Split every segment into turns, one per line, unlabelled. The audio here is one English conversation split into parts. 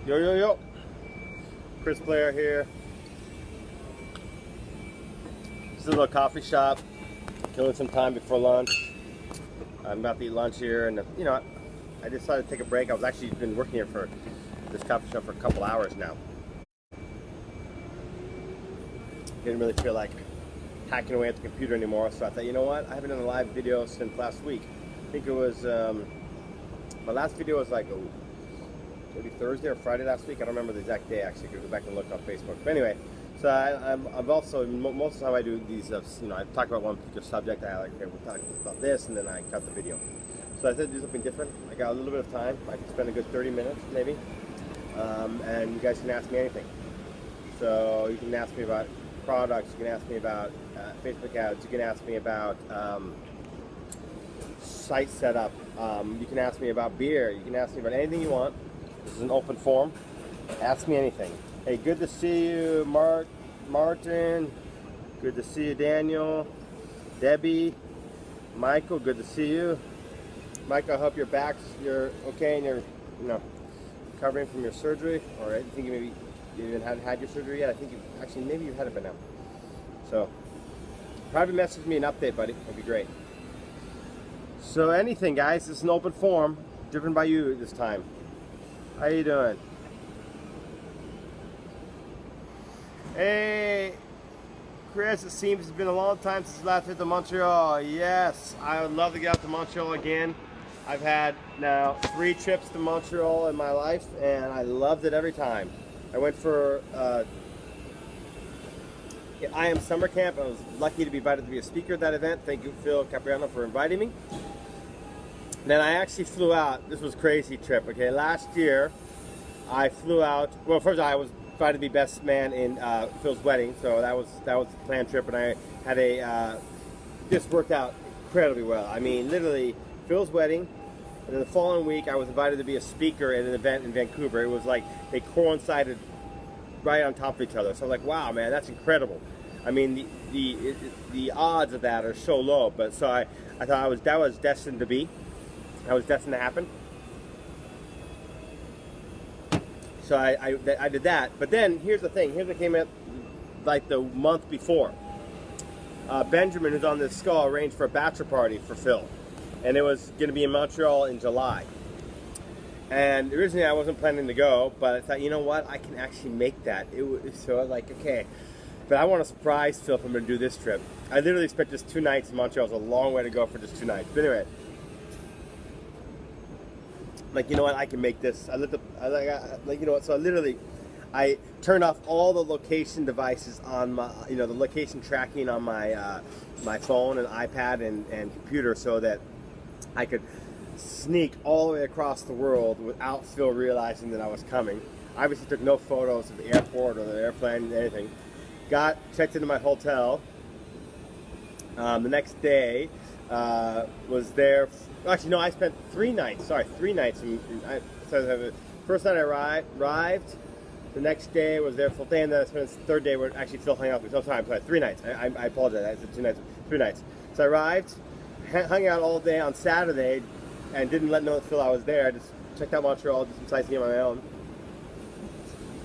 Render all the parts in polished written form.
Yo, yo, yo. Chris Blair here. This is a little coffee shop. Killing some time before lunch. I'm about to eat lunch here, and you know, I decided to take a break. I was actually been working here for this coffee shop for a couple hours now. Didn't really feel like hacking away at the computer anymore, so I thought, you know what? I haven't done a live video since last week. I think it was my last video was like maybe Thursday or Friday last week. I don't remember the exact day actually. I could go back and look on Facebook. But anyway, so I've also most of the time I do these. You know, I talk about one particular subject. I like, okay, we'll talk about this, and then I cut the video. So I said do something different. I got a little bit of time. I can spend a good 30 minutes maybe, and you guys can ask me anything. So you can ask me about products. You can ask me about Facebook ads. You can ask me about site setup. You can ask me about beer. You can ask me about anything you want. This is an open forum. Ask me anything. Hey, good to see you, Martin. Good to see you, Daniel. Debbie. Michael, good to see you. Michael, I hope you're okay and you're, you know, recovering from your surgery. Or I think you even hadn't had your surgery yet. I think maybe you had it by now. So, private message me an update, buddy. That'd be great. So anything, guys. It's an open forum, driven by you this time. How you doing? Hey, Chris. It seems it's been a long time since last hit to Montreal. Yes, I would love to get out to Montreal again. I've had now 3 trips to Montreal in my life, and I loved it every time. I went for I Am Summer Camp. I was lucky to be invited to be a speaker at that event. Thank you, Phil Capriano, for inviting me. Then I actually flew out. This was a crazy trip. Okay, last year I flew out. Well, first I was invited to be best man in Phil's wedding, so that was the planned trip, and I had this worked out incredibly well. I mean, literally Phil's wedding, and then the following week I was invited to be a speaker at an event in Vancouver. It was like they coincided right on top of each other. So I was like, wow, man, that's incredible. I mean, the odds of that are so low, but so I thought that was destined to be. That was destined to happen. So I did that. But then here's the thing. Here's what came out like the month before. Benjamin, who's on this skull, arranged for a bachelor party for Phil, and it was going to be in Montreal in July. And originally I wasn't planning to go, but I thought, you know what, I can actually make that. So I was like, okay, but I want to surprise Phil if I'm going to do this trip. I literally spent just 2 nights in Montreal. It was a long way to go for just 2 nights. But anyway, like, you know what, I can make this. You know what, so I turned off all the location devices on my, you know, the location tracking on my my phone and iPad and computer, so that I could sneak all the way across the world without Phil realizing that I was coming. I obviously took no photos of the airport or the airplane, anything. Checked into my hotel. The next day was there. Actually, no, I spent 3 nights. Sorry, 3 nights. First night I arrived. The next day was there full day, and then I spent the 3rd day where actually Phil hung out with me. So sorry, 3 nights. I apologize. I said 2 nights. 3 nights. So I arrived, hung out all day on Saturday, and didn't know Phil I was there. I just checked out Montreal, did some sightseeing on my own.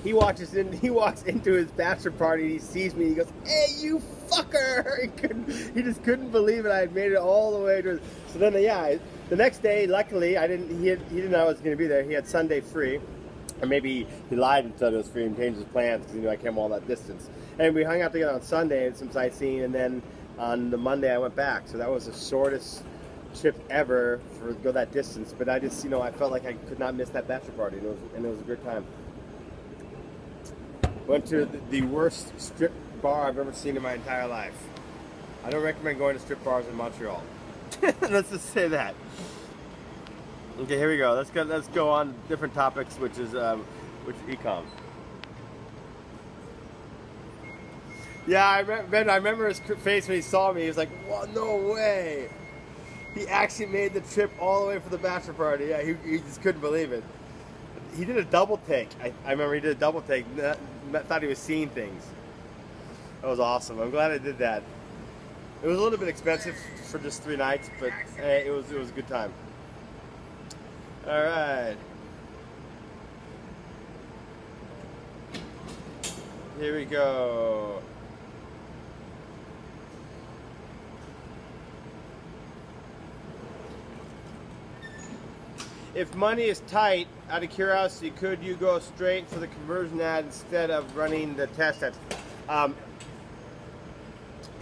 He walks into his bachelor party. He sees me. He goes, "Hey, you fucker!" He just couldn't believe it. I had made it all the way to. So then, yeah, the next day, luckily, he didn't know I was going to be there. He had Sunday free, or maybe he lied and said it was free and changed his plans because he knew I came all that distance. And we hung out together on Sunday and some sightseeing, and then on the Monday I went back. So that was the shortest trip ever for go that distance. But I just, you know, I felt like I could not miss that bachelor party, and it was a great time. Went to the worst strip bar I've ever seen in my entire life. I don't recommend going to strip bars in Montreal. Let's just say that. Okay, here we go. Let's go on different topics, which is eCOM. Yeah, I remember his face when he saw me. He was like, "Well, no way!" He actually made the trip all the way for the bachelor party. Yeah, he just couldn't believe it. He did a double take. I remember he did a double take. Thought he was seeing things. That was awesome. I'm glad I did that. It was a little bit expensive for just 3 nights, but hey, it was a good time. All right. Here we go. If money is tight, out of curiosity, could you go straight for the conversion ad instead of running the test ads?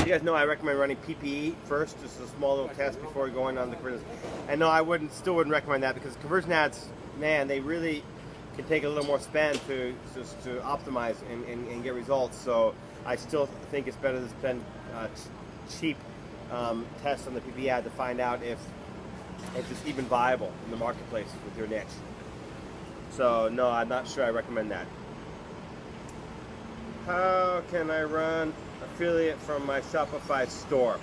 You guys know I recommend running PPE first, just a small little test before going on the conversion. And no, I still wouldn't recommend that, because conversion ads, man, they really can take a little more spend to optimize and get results. So I still think it's better to spend cheap tests on the PPE ad to find out if it's even viable in the marketplace with your niche. So no, I'm not sure I recommend that. How can I run affiliate from my Shopify store?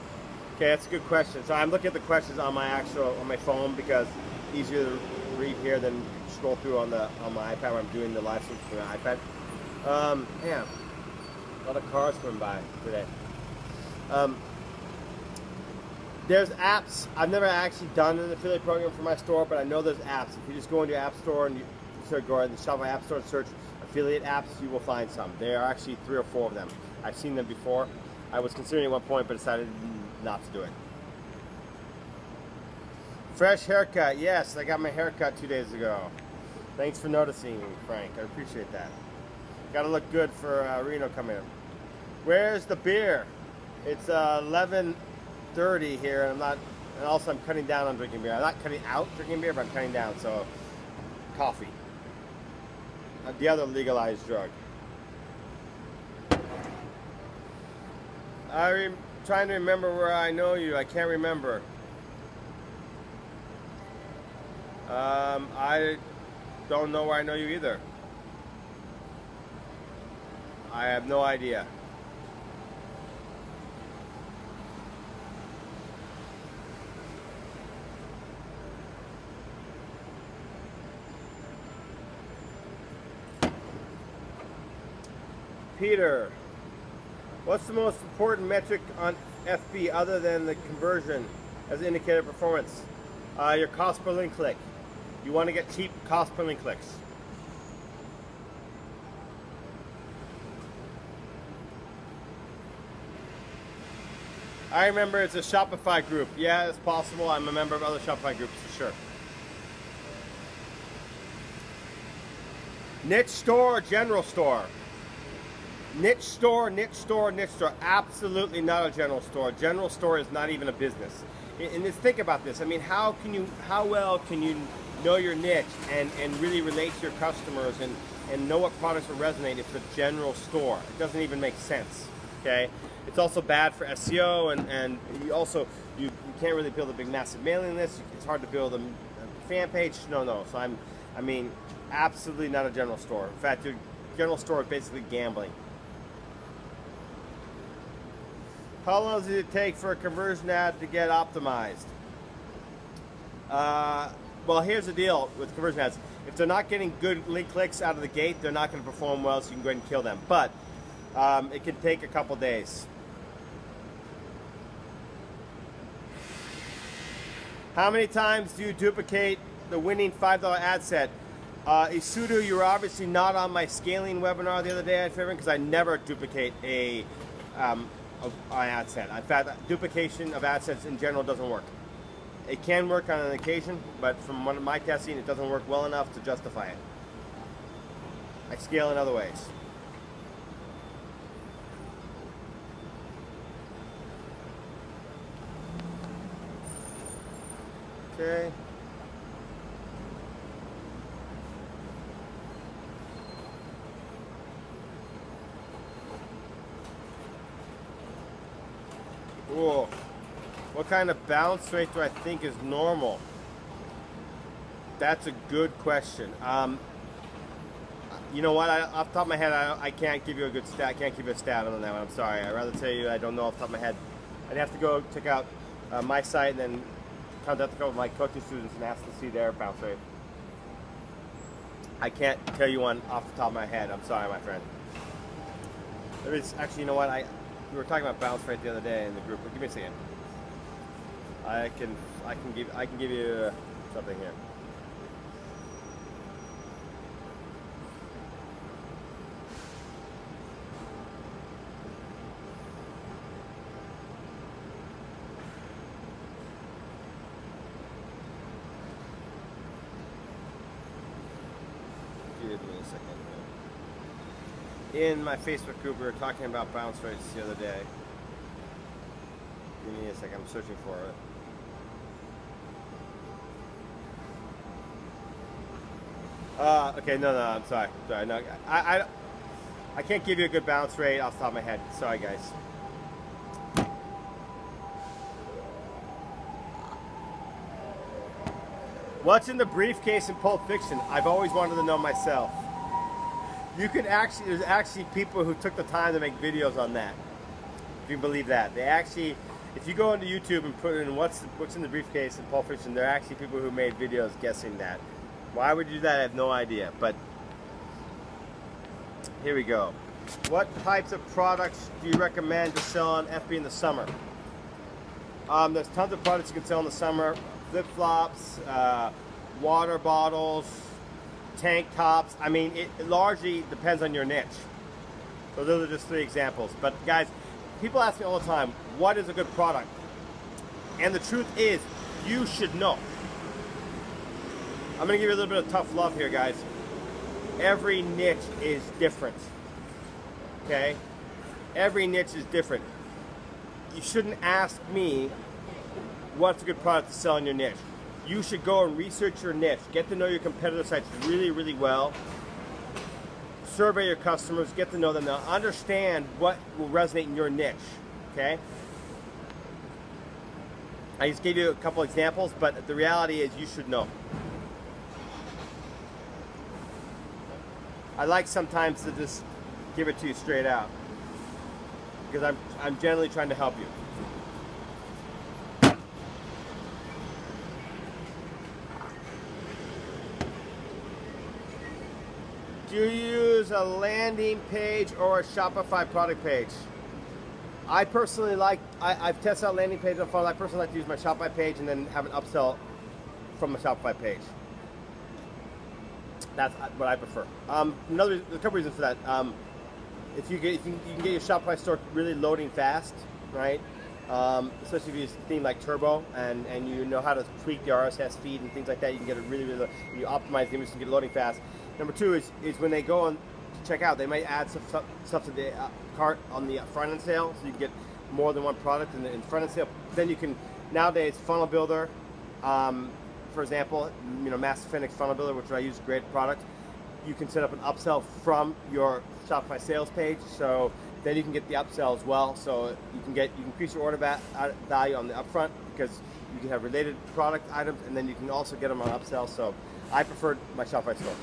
Okay, that's a good question. So I'm looking at the questions on my phone, because it's easier to read here than scroll through on my iPad when I'm doing the live stream from my iPad. Man, a lot of cars going by today. There's apps. I've never actually done an affiliate program for my store, but I know there's apps. If you just go into your app store and you go in the Shopify App Store and search affiliate apps, you will find some. There are actually 3 or 4 of them. I've seen them before. I was considering at one point, but decided not to do it. Fresh haircut. Yes, I got my haircut 2 days ago. Thanks for noticing, Frank. I appreciate that. Got to look good for Reno coming in. Where's the beer? It's 11:30 here, and also I'm cutting down on drinking beer. I'm not cutting out drinking beer, but I'm cutting down. So, coffee. The other legalized drug. I'm trying to remember where I know you. I can't remember. I don't know where I know you either. I have no idea. Peter, what's the most important metric on FB other than the conversion as an indicator of performance? Your cost per link click. You want to get cheap cost per link clicks. I remember it's a Shopify group. Yeah, it's possible. I'm a member of other Shopify groups for sure. Niche store or general store? Niche store, niche store, niche store. Absolutely not a general store. General store is not even a business. And just think about this. I mean, how well can you know your niche and really relate to your customers and know what products will resonate if it's a general store? It doesn't even make sense. Okay? It's also bad for SEO, and you can't really build a big massive mailing list. It's hard to build a fan page. No. So I mean, absolutely not a general store. In fact, your general store is basically gambling. How long does it take for a conversion ad to get optimized? Well, here's the deal with conversion ads. If they're not getting good link clicks out of the gate, they're not going to perform well, so you can go ahead and kill them. But it can take a couple days. How many times do you duplicate the winning $5 ad set? Isudu, you were obviously not on my scaling webinar the other day, because I never duplicate an ad set. In fact, duplication of ad sets in general doesn't work. It can work on an occasion, but from one of my testing, it doesn't work well enough to justify it. I scale in other ways. Okay. Cool. What kind of bounce rate do I think is normal? That's a good question. You know what? Off the top of my head, I can't give you a good stat. I can't give you a stat on that one. I'm sorry. I'd rather tell you I don't know off the top of my head. I'd have to go check out my site and then contact a couple of my coaching students and ask to see their bounce rate. I can't tell you one off the top of my head. I'm sorry, my friend. There is actually, you know what? We were talking about bounce rate the other day in the group. Give me a second. I can give you something here. Give me a second. In my Facebook group, we were talking about bounce rates the other day. Give me a second. I'm searching for it. Okay, no, I'm sorry. No, I can't give you a good bounce rate off the top of my head. Sorry, guys. What's in the briefcase in Pulp Fiction? I've always wanted to know myself. There's actually people who took the time to make videos on that. If you believe that. They actually, if you go into YouTube and put in what's in the briefcase in Pulp Fiction, there are actually people who made videos guessing that. Why would you do that? I have no idea. But here we go. What types of products do you recommend to sell on FB in the summer? There's tons of products you can sell in the summer. Flip-flops, water bottles, tank tops. I mean, it largely depends on your niche. So those are just 3 examples. But guys, people ask me all the time, what is a good product? And the truth is, you should know. I'm going to give you a little bit of tough love here, guys. Every niche is different. Okay? Every niche is different. You shouldn't ask me what's a good product to sell in your niche. You should go and research your niche. Get to know your competitor sites really, really well. Survey your customers. Get to know them. Now understand what will resonate in your niche. Okay? I just gave you a couple examples, but the reality is you should know. I like sometimes to just give it to you straight out because I'm generally trying to help you. Do you use a landing page or a Shopify product page? I personally I've tested out landing pages before. I personally like to use my Shopify page and then have an upsell from a Shopify page. That's what I prefer. A couple reasons for that. If you can get your Shopify store really loading fast, right? Especially if you use a theme like Turbo and you know how to tweak the RSS feed and things like that, you can get it really, really. You optimize the image and get it loading fast. Number 2 is when they go on to check out, they might add stuff to the cart on the front end sale, so you can get more than one product in the front end sale. Then you can nowadays Funnel Builder. For example, Master Phoenix Funnel Builder, which I use, a great product. You can set up an upsell from your Shopify sales page, so then you can get the upsell as well. So you can increase your order value on the upfront because you can have related product items, and then you can also get them on upsell. So I prefer my Shopify store.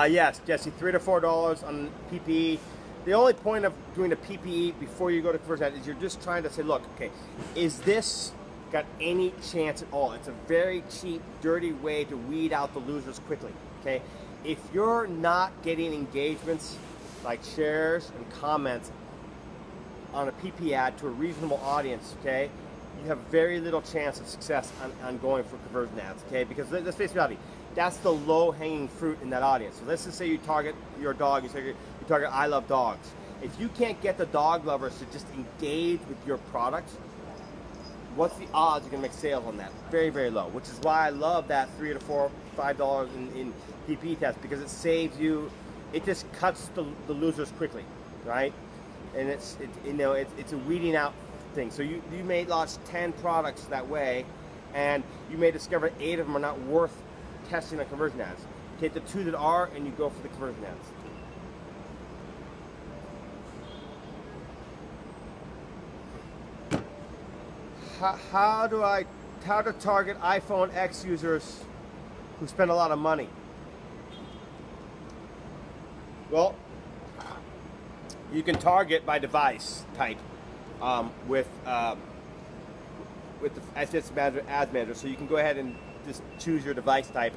Yes, Jesse, $3 to $4 on PPE. The only point of doing a PPE before you go to conversion is you're just trying to say, look, okay, is this got any chance at all? It's a very cheap, dirty way to weed out the losers quickly, okay? If you're not getting engagements like shares and comments on a PP ad to a reasonable audience, okay, you have very little chance of success on going for conversion ads, okay? Because let's face reality, that's the low-hanging fruit in that audience. So let's just say you target your dog, you target I love dogs. If you can't get the dog lovers to just engage with your product, what's the odds you're gonna make sales on that? Very, very low, which is why I love that $3 to $4, $5 in PPE test, because it saves you, it just cuts the losers quickly, right? And it's a weeding out thing. So you may launch 10 products that way, and you may discover 8 of them are not worth testing on conversion ads. Take the 2 that are, and you go for the conversion ads. How to target iPhone X users who spend a lot of money? Well, you can target by device type with the Ads Manager. So you can go ahead and just choose your device type.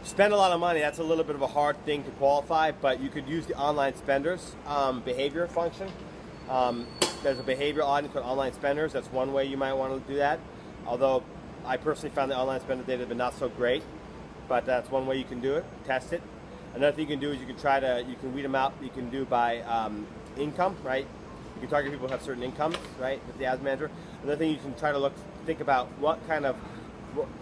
Spend a lot of money, that's a little bit of a hard thing to qualify, but you could use the online spenders behavior function. There's a behavioral audience called online spenders. That's one way you might want to do that. Although I personally found the online spender data been not so great, but that's one way you can do it. Test it. Another thing you can do is you can weed them out. You can do by income, right? You can target people who have certain incomes, right, with the Ads Manager. Another thing you can try to think about what kind of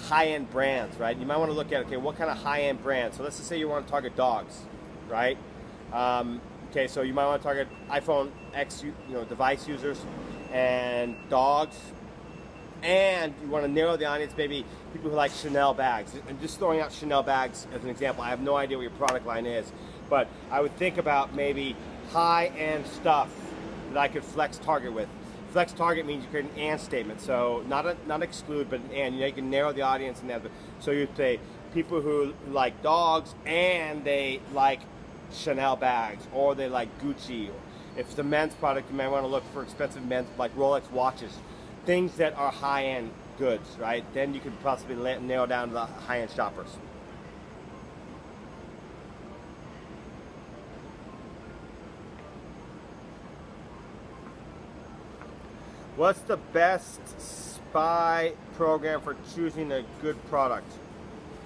high-end brands, right? You might want to look at, okay, what kind of high-end brands? So let's just say you want to target dogs, right? Okay, so you might want to target iPhone X, device users and dogs, and you want to narrow the audience, maybe people who like Chanel bags. I'm just throwing out Chanel bags as an example. I have no idea what your product line is, but I would think about maybe high-end stuff that I could flex target with. Flex target means you create an and statement, so not exclude, but an and. You can narrow the audience and that. So you'd say people who like dogs and they like Chanel bags, or they like Gucci. If it's a men's product, you might want to look for expensive men's, like Rolex watches, things that are high-end goods, right? Then you could possibly narrow down to the high-end shoppers. What's the best spy program for choosing a good product?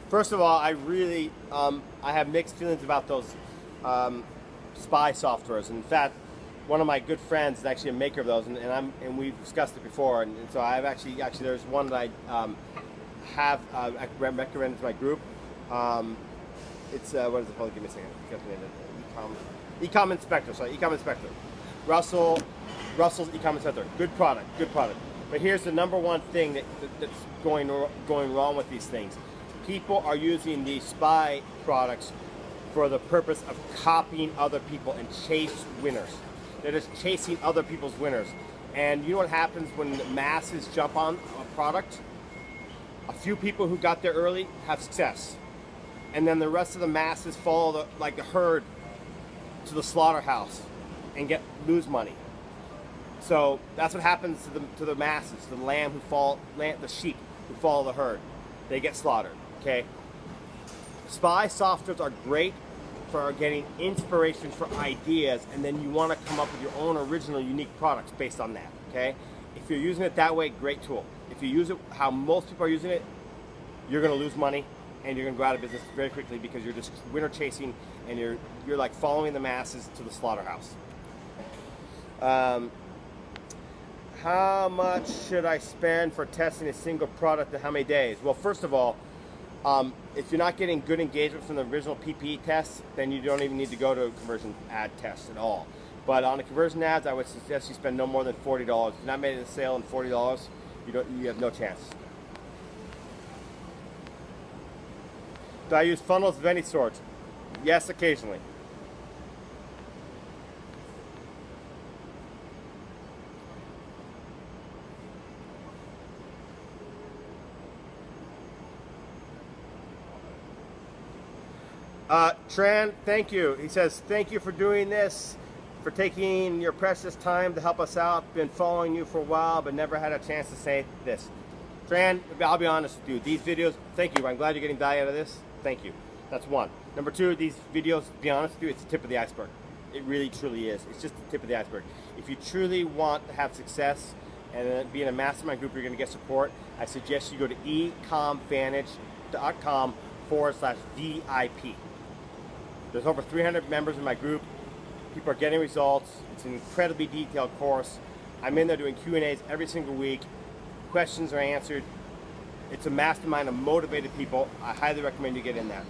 First of all, I really, I have mixed feelings about those spy softwares. In fact, one of my good friends is actually a maker of those, and we've discussed it before. And so I've actually there's one that I have recommended to my group. It's what is it called? Give me a second. eCOM Inspector. Sorry, eCOM Inspector. Russell's eCOM Inspector. Good product. But here's the number one thing that's going wrong with these things. People are using these spy products for the purpose of copying other people and chase winners. They're just chasing other people's winners. And you know what happens when the masses jump on a product? A few people who got there early have success. And then the rest of the masses follow like the herd to the slaughterhouse and lose money. So that's what happens to the masses, the sheep who follow the herd. They get slaughtered, okay? Spy softwares are great for getting inspiration for ideas, and then you want to come up with your own original unique products based on that, okay? If you're using it that way, great tool. If you use it how most people are using it, you're going to lose money and you're going to go out of business very quickly because you're just winner chasing and you're like following the masses to the slaughterhouse. How much should I spend for testing a single product and how many days? Well, first of all, if you're not getting good engagement from the original PPE tests, then you don't even need to go to a conversion ad test at all. But on the conversion ads, I would suggest you spend no more than $40. If you're not made a sale in $40, you have no chance. Do I use funnels of any sort? Yes, occasionally. Tran, thank you. He says, thank you for doing this, for taking your precious time to help us out. Been following you for a while, but never had a chance to say this. Tran, I'll be honest with you. These videos, thank you. I'm glad you're getting value out of this. Thank you. That's one. Number two, these videos, to be honest with you, it's the tip of the iceberg. It really, truly is. It's just the tip of the iceberg. If you truly want to have success and be in a mastermind group, you're going to get support, I suggest you go to ecomvantage.com/VIP. There's over 300 members in my group. People are getting results. It's an incredibly detailed course. I'm in there doing Q&As every single week. Questions are answered. It's a mastermind of motivated people. I highly recommend you get in there.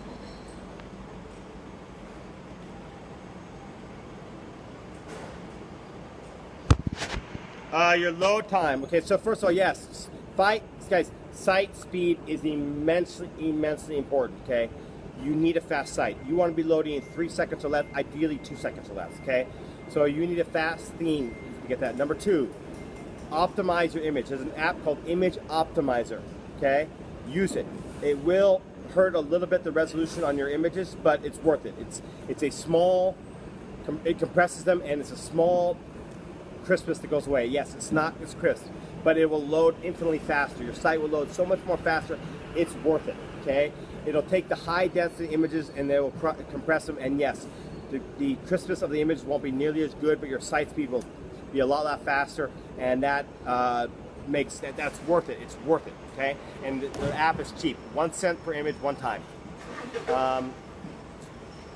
Your load time. Okay, so first of all, yes, guys, site speed is immensely important, okay? You need a fast site. You want to be loading in 3 seconds or less, ideally 2 seconds or less, okay? So you need a fast theme to get that. Number two, optimize your image. There's an app called Image Optimizer, okay? Use it. It will hurt a little bit the resolution on your images, but it's worth it. It's a small, it compresses them, and it's a small crispness that goes away. Yes, it's not as crisp, but it will load infinitely faster. Your site will load so much more faster. It's worth it, okay? It'll take the high density images and they will compress them, and yes, the crispness of the image won't be nearly as good, but your site speed will be a lot faster, and that that's worth it. It's worth it, okay? And the app is cheap. 1 cent per image, one time.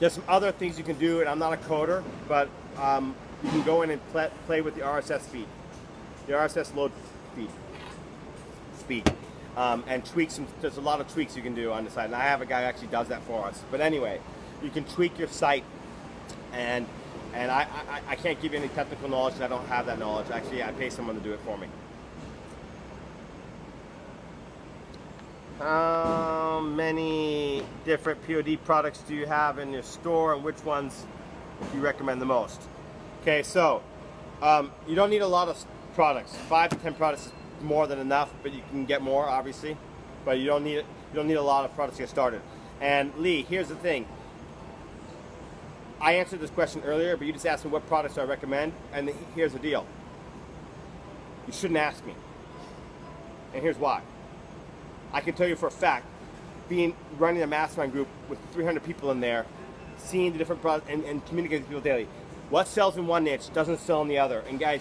There's some other things you can do, and I'm not a coder, but you can go in and play with the RSS feed, the RSS load speed. and tweak some. There's a lot of tweaks you can do on the site, and I have a guy who actually does that for us. But anyway, you can tweak your site, and I can't give you any technical knowledge because I don't have that knowledge. Actually, I pay someone to do it for me. How many different POD products do you have in your store, and which ones do you recommend the most? Okay, so you don't need a lot of products. 5 to 10 products is more than enough, but you can get more, obviously. But you don't need a lot of products to get started. And Lee, here's the thing. I answered this question earlier, but you just asked me what products I recommend, and here's the deal. You shouldn't ask me. And here's why. I can tell you for a fact, running a mastermind group with 300 people in there, seeing the different products and communicating with people daily. What sells in one niche doesn't sell in the other. And guys,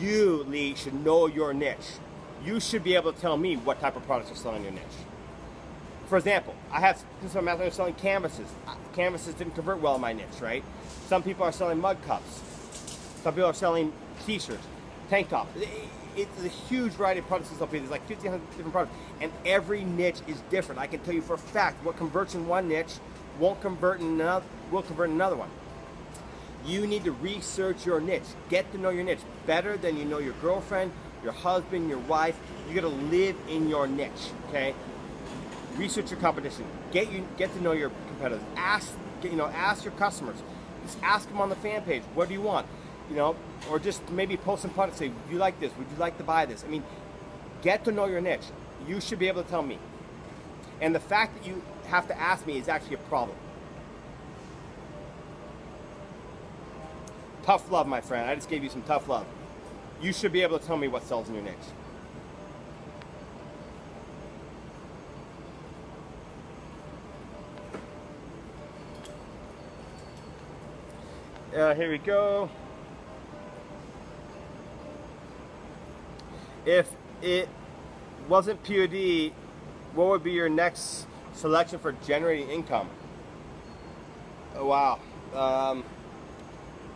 you, Lee, should know your niche. You should be able to tell me what type of products are selling in your niche. For example, I have some mastermind selling canvases. Canvases didn't convert well in my niche, right? Some people are selling mug cups. Some people are selling t-shirts, tank tops. It's a huge variety of products and stuff. There's like 1,500 different products, and every niche is different. I can tell you for a fact what converts in one niche won't convert in another. Will convert in another one. You need to research your niche. Get to know your niche better than you know your girlfriend, your husband, your wife. You got to live in your niche. Okay. Research your competition. Get to know your competitors. Ask your customers. Just ask them on the fan page. What do you want? Or just maybe post some products. Say, would you like this? Would you like to buy this? I mean, get to know your niche. You should be able to tell me. And the fact that you have to ask me is actually a problem. Tough love, my friend. I just gave you some tough love. You should be able to tell me what sells in your niche. Here we go. If it wasn't POD, what would be your next selection for generating income? Oh, wow.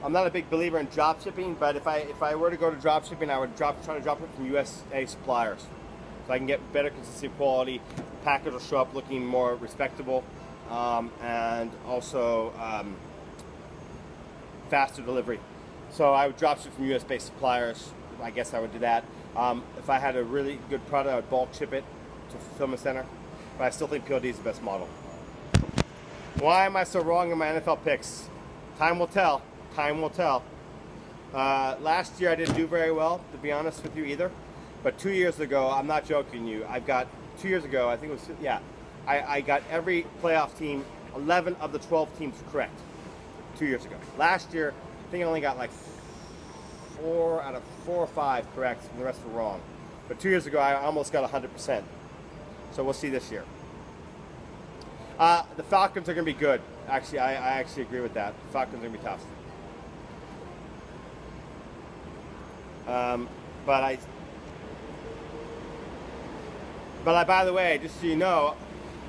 I'm not a big believer in drop shipping, but if I were to go to drop shipping, I would try to drop it from USA suppliers, so I can get better consistent quality. Package will show up looking more respectable, and also faster delivery. So I would drop ship from US-based suppliers. I guess I would do that. If I had a really good product, I would bulk ship it to fulfillment center. But I still think POD is the best model. Why am I so wrong in my NFL picks? Time will tell. Time will tell. Last year I didn't do very well, to be honest with you either. But 2 years ago, I'm not joking you, 2 years ago, I think it was, yeah, I got every playoff team, 11 of the 12 teams correct 2 years ago. Last year, I think I only got like 4 out of 4 or 5 correct, and the rest were wrong. But 2 years ago, I almost got 100%. So we'll see this year. The Falcons are going to be good. Actually, I actually agree with that. The Falcons are going to be tough. But by the way, just so you know,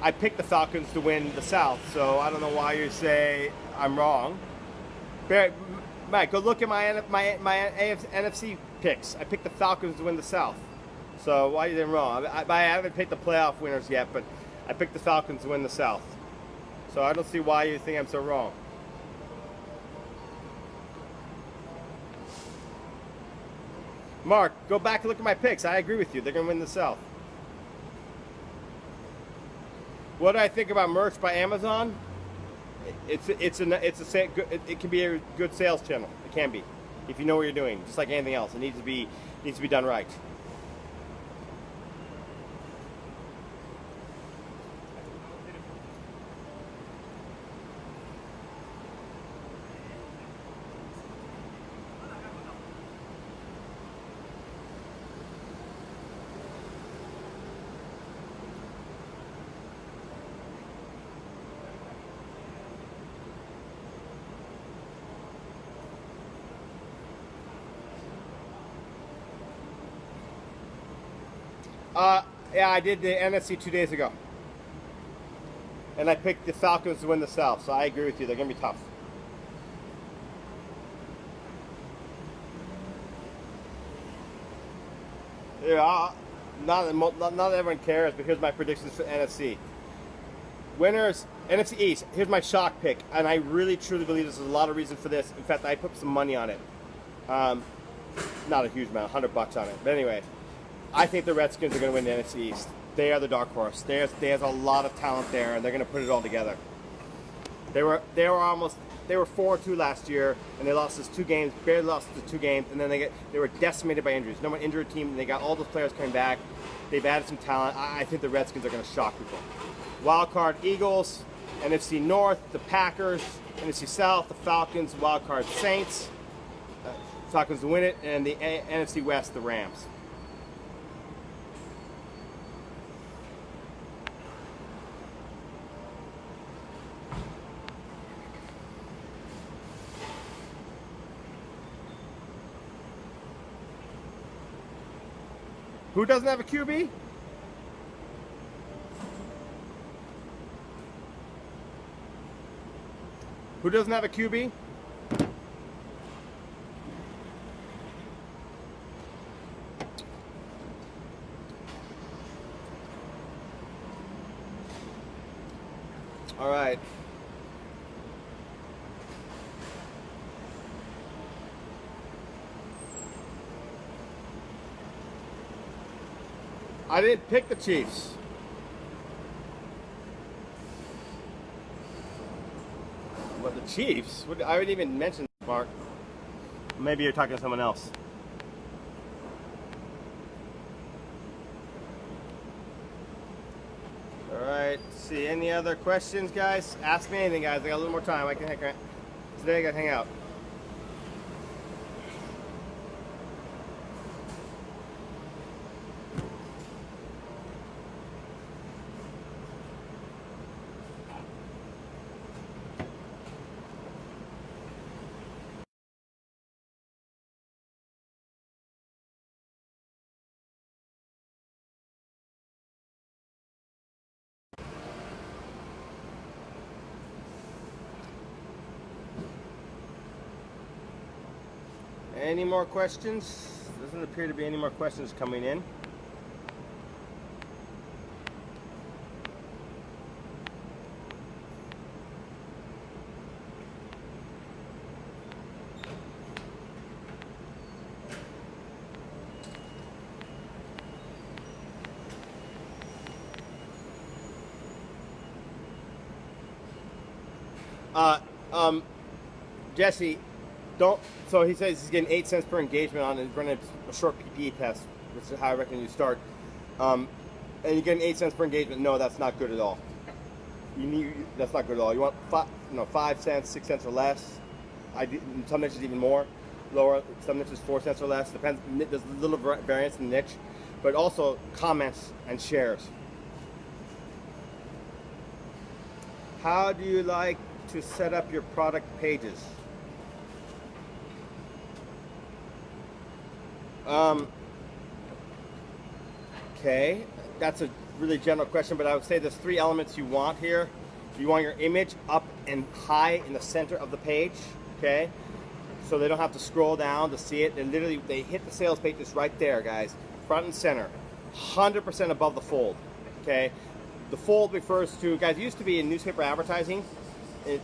I picked the Falcons to win the South, so I don't know why you say I'm wrong. Mike, go look at my NFC picks. I picked the Falcons to win the South, so why you didn't wrong? I haven't picked the playoff winners yet, but I picked the Falcons to win the South, so I don't see why you think I'm so wrong. Mark, go back and look at my picks. I agree with you. They're going to win the South. What do I think about merch by Amazon? It can be a good sales channel. It can be, if you know what you're doing. Just like anything else, it needs to be done right. Yeah, I did the NFC 2 days ago. And I picked the Falcons to win the South, so I agree with you. They're going to be tough. Yeah, not everyone cares, but here's my predictions for NFC. Winners, NFC East. Here's my shock pick, and I really truly believe there's a lot of reason for this. In fact, I put some money on it. Not a huge amount, $100 on it. But anyway, I think the Redskins are going to win the NFC East. They are the dark horse. There's a lot of talent there, and they're going to put it all together. They were 4-2 last year, and they lost those 2 games, barely lost the 2 games, and then they were decimated by injuries. No one injured team, and they got all those players coming back. They've added some talent. I think the Redskins are going to shock people. Wild card Eagles, NFC North, the Packers, NFC South, the Falcons, wild card Saints. Falcons to win it, and the NFC West, the Rams. Who doesn't have a QB? Who doesn't have a QB? All right. I didn't pick the Chiefs. What, the Chiefs? I didn't even mention Mark. Maybe you're talking to someone else. All right. See, any other questions, guys? Ask me anything, guys. I got a little more time. Today I got to hang out. Any more questions? Doesn't appear to be any more questions coming in. Jesse, don't. So he says he's getting 8 cents per engagement on it, running a short PPE test, which is how I reckon you start. And you're getting 8 cents per engagement. No, that's not good at all. That's not good at all. You want 5 cents, 6 cents or less. In some niches even more, lower. Some niches 4 cents or less. Depends. There's a little variance in the niche, but also comments and shares. How do you like to set up your product pages? Okay, that's a really general question, but I would say there's 3 elements you want here. You want your image up and high in the center of the page, okay? So they don't have to scroll down to see it. They hit the sales page just right there, guys. Front and center, 100% above the fold, okay? The fold refers to, guys, it used to be in newspaper advertising. You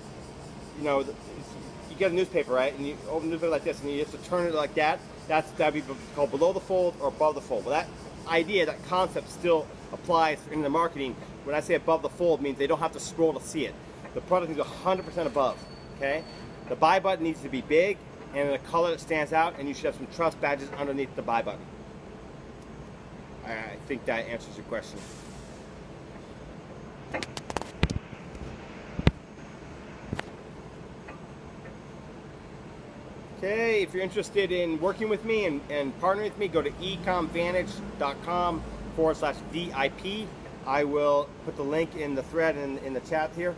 get a newspaper, right? And you open a newspaper like this, and you have to turn it like that. That'd be called below the fold or above the fold. Well, that idea, that concept still applies in the marketing. When I say above the fold, it means they don't have to scroll to see it. The product is 100% above, okay? The buy button needs to be big and in a color that stands out, and you should have some trust badges underneath the buy button. I think that answers your question. Okay, if you're interested in working with me and partnering with me, go to ecomvantage.com/VIP. I will put the link in the thread in the chat here.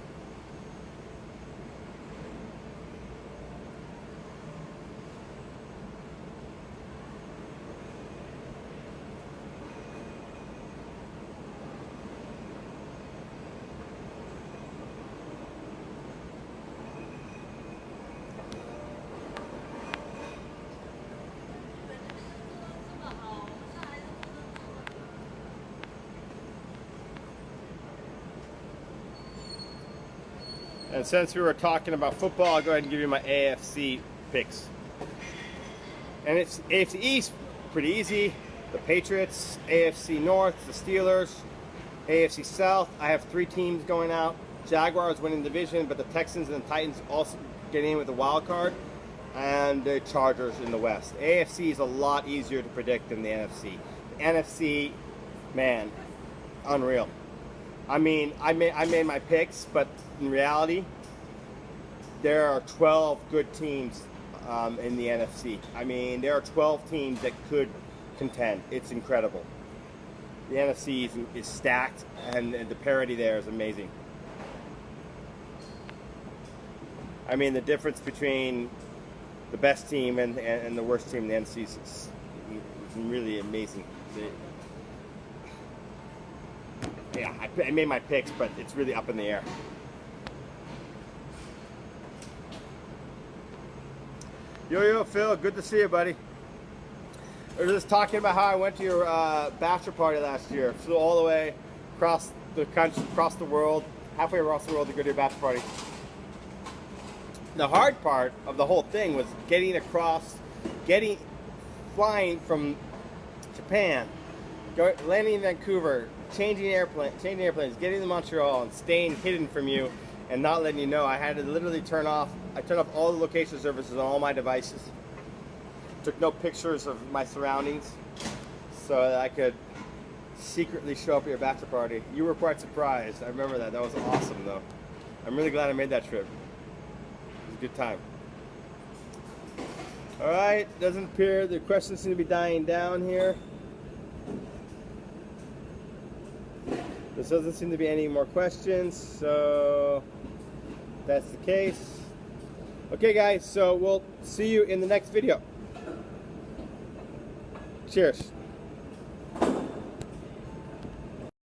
And since we were talking about football, I'll go ahead and give you my AFC picks. And it's AFC East, pretty easy. The Patriots, AFC North, the Steelers, AFC South. I have 3 teams going out. Jaguars winning the division, but the Texans and the Titans also getting in with the wild card. And the Chargers in the West. AFC is a lot easier to predict than the NFC. The NFC, man, unreal. I mean, I made my picks, but in reality, there are 12 good teams in the NFC. I mean, there are 12 teams that could contend. It's incredible. The NFC is stacked, and the parity there is amazing. I mean, the difference between the best team and the worst team in the NFC is really amazing. Yeah, I made my picks, but it's really up in the air. Yo, Phil, good to see you, buddy. We were just talking about how I went to your bachelor party last year. Flew all the way across the country, across the world, halfway across the world to go to your bachelor party. The hard part of the whole thing was flying from Japan, landing in Vancouver, changing airplanes, getting to Montreal, and staying hidden from you, and not letting you know. I had to literally turn off all the location services on all my devices. Took no pictures of my surroundings, so that I could secretly show up at your bachelor party. You were quite surprised. I remember that. That was awesome, though. I'm really glad I made that trip. Good time. All right, doesn't appear the questions seem to be dying down here. There doesn't seem to be any more questions, so that's the case. Okay, guys, so we'll see you in the next video. Cheers.